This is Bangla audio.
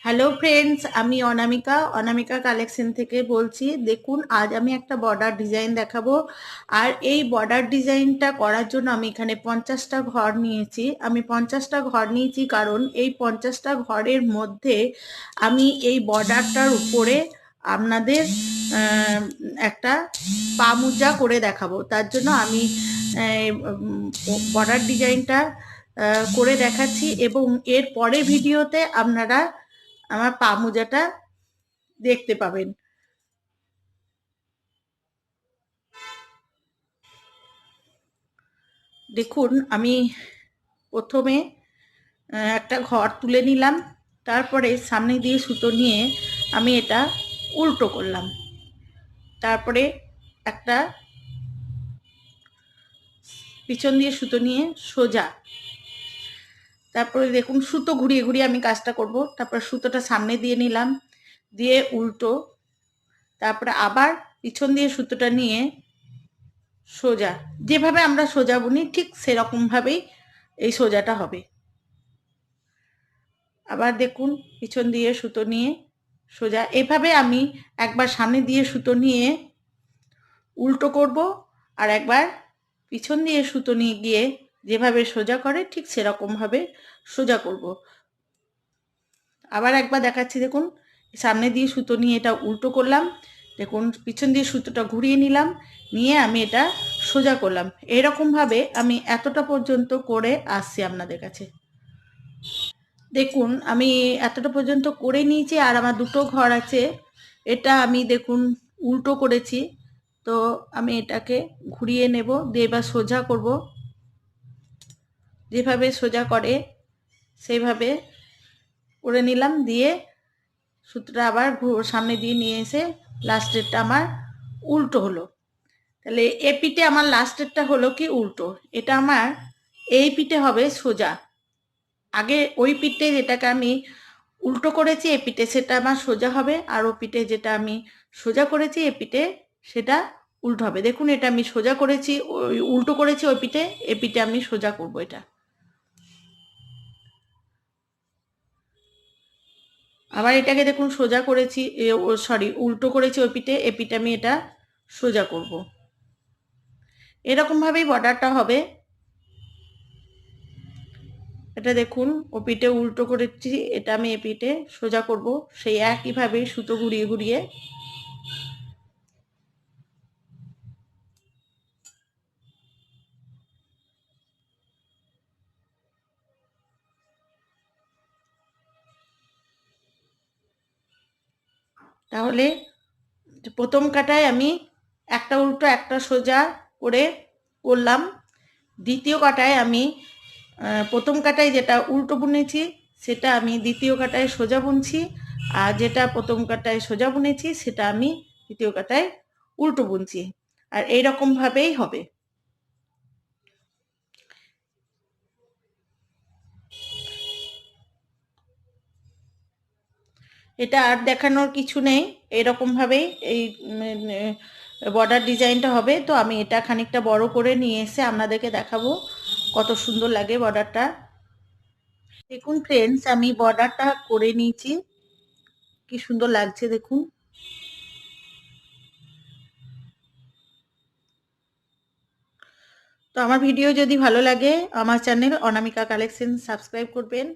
হ্যালো ফ্রেন্ডস, আমি অনামিকা অনামিকা কালেকশন থেকে বলছি। দেখুন, আজ আমি একটা বর্ডার ডিজাইন দেখাবো। আর এই বর্ডার ডিজাইনটা করার জন্য আমি এখানে 50টা ঘর নিয়েছি। আমি 50টা ঘর নিয়েছি কারণ এই 50টা ঘরের মধ্যে আমি এই বর্ডারটার উপরে আপনাদের একটা পা মোজা করে দেখাবো। তার জন্য আমি বর্ডার ডিজাইনটা করে দেখাচ্ছি এবং এর পরে ভিডিওতে আপনারা আমার পা মোজাটা দেখতে পাবেন। দেখুন, আমি প্রথমে একটা ঘর তুলে নিলাম, তারপরে সামনে দিয়ে সুতো নিয়ে আমি এটা উল্টো করলাম, তারপরে একটা পিছন দিয়ে সুতো নিয়ে সোজা, তারপরে দেখুন সুতো ঘুরিয়ে ঘুরিয়ে আমি কাজটা করব। তারপর সুতোটা সামনে দিয়ে নিলাম, দিয়ে উল্টো, তারপরে আবার পিছন দিয়ে সুতোটা নিয়ে সোজা। যেভাবে আমরা সোজা বুনি ঠিক সেরকমভাবেই এই সোজাটা হবে। আবার দেখুন পিছন দিয়ে সুতো নিয়ে সোজা। এভাবে আমি একবার সামনে দিয়ে সুতো নিয়ে উল্টো করব, আর একবার পিছন দিয়ে সুতো নিয়ে গিয়ে যেভাবে সোজা করে ঠিক সেরকমভাবে সোজা করব। আবার একবার দেখাচ্ছি, দেখুন সামনে দিয়ে সুতো নিয়ে এটা উল্টো করলাম, দেখুন পিছন দিয়ে সুতোটা ঘুরিয়ে নিলাম, নিয়ে আমি এটা সোজা করলাম। এরকমভাবে আমি এতটা পর্যন্ত করে আসছি আপনাদের কাছে। দেখুন আমি এতটা পর্যন্ত করে নিয়েছি, আর আমার দুটো ঘর আছে। এটা আমি দেখুন উল্টো করেছি, তো আমি এটাকে ঘুরিয়ে নেব, দিয়ে এবার সোজা করব। যেভাবে সোজা করে সেইভাবে করে নিলাম, দিয়ে সুতোটা আবার সামনে দিয়ে নিয়ে এসে লাস্টেরটা আমার উল্টো হলো। তাহলে এ পিঠে আমার লাস্টেরটা হলো কি উল্টো, এটা আমার এই পিঠে হবে সোজা। আগে ওই পিঠে যেটাকে আমি উল্টো করেছি এ পিঠে সেটা আমার সোজা হবে, আর ও পিঠে যেটা আমি সোজা করেছি এ পিঠে সেটা উল্টো হবে। দেখুন এটা আমি সোজা করেছি, ওই উল্টো করেছি ওই পিঠে, এ পিঠে আমি সোজা করব। এটা আবার এটাকে দেখুন সোজা করেছি, সরি উল্টো করেছি ওই পিঠে, এ পিঠে আমি এটা সোজা করব। এরকম ভাবেই বর্ডারটা হবে। এটা দেখুন ও পিঠে উল্টো করেছি, এটা আমি এ পিঠে সোজা করব, সেই একইভাবে সুতো ঘুরিয়ে ঘুরিয়ে। তাহলে প্রথম কাটায় আমি একটা উল্টো একটা সোজা করে করলাম। দ্বিতীয় কাটায় আমি প্রথম কাটায় যেটা উল্টো বুনেছি সেটা আমি দ্বিতীয় কাটায় সোজা বুনছি, আর যেটা প্রথম কাটায় সোজা বুনেছি সেটা আমি দ্বিতীয় কাটায় উল্টো বুনছি। আর এইরকম ভাবেই হবে। এটা আর দেখানোর কিছু নেই, এরকম ভাবেই এই বর্ডার ডিজাইনটা হবে। তো আমি এটা খানিকটা বড় করে নিয়ে এসে আপনাদেরকে দেখাবো কত সুন্দর লাগে বর্ডারটা। দেখুন ফ্রেন্ডস, আমি বর্ডারটা করে নিয়েছি, কি সুন্দর লাগছে দেখুন। তো আমার ভিডিও যদি ভালো লাগে আমার চ্যানেল অনামিকা কালেকশন সাবস্ক্রাইব করবেন।